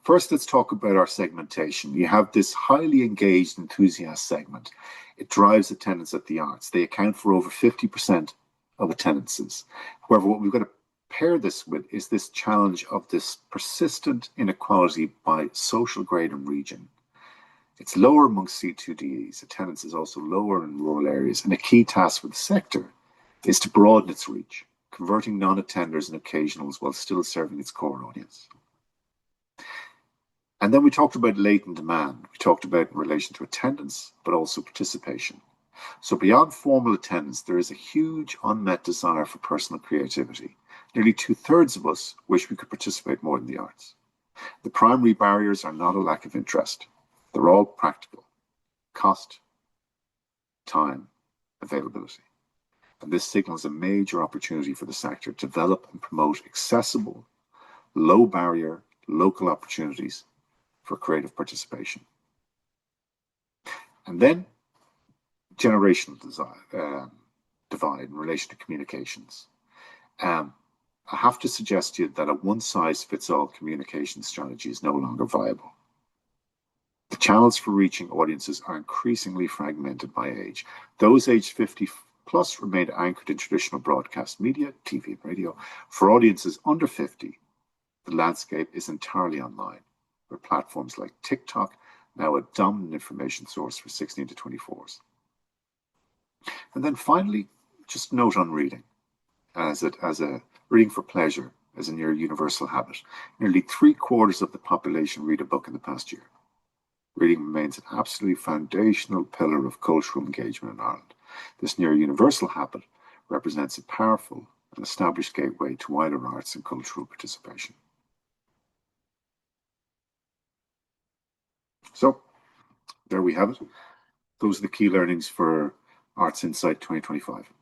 First, let's talk about our segmentation. You have this highly engaged enthusiast segment. It drives attendance at the arts. They account for over 50% of attendances. However, what we've got to pair this with is this challenge of this persistent inequality by social grade and region. It's lower amongst C2DEs. Attendance is also lower in rural areas. And a key task for the sector is to broaden its reach, converting non-attenders and occasionals while still serving its core audience. And then we talked about latent demand. We talked about in relation to attendance, but also participation. So beyond formal attendance, there is a huge unmet desire for personal creativity. Nearly 2/3 of us wish we could participate more in the arts. The primary barriers are not a lack of interest. They're all practical: cost, time, availability. And this signals a major opportunity for the sector to develop and promote accessible, low barrier, local opportunities for creative participation. And then generational divide in relation to communications. I have to suggest to you that a one-size-fits-all communication strategy is no longer viable. The channels for reaching audiences are increasingly fragmented by age. Those aged 50 plus remain anchored in traditional broadcast media, TV and radio. For audiences under 50, the landscape is entirely online, where platforms like TikTok now a dominant information source for 16 to 24s. And then finally, just note on reading, as a reading for pleasure as a near universal habit. Nearly 3/4 of the population read a book in the past year. Reading remains an absolutely foundational pillar of cultural engagement in Ireland. This near universal habit represents a powerful and established gateway to wider arts and cultural participation. So there we have it. Those are the key learnings for Arts Insight 2025.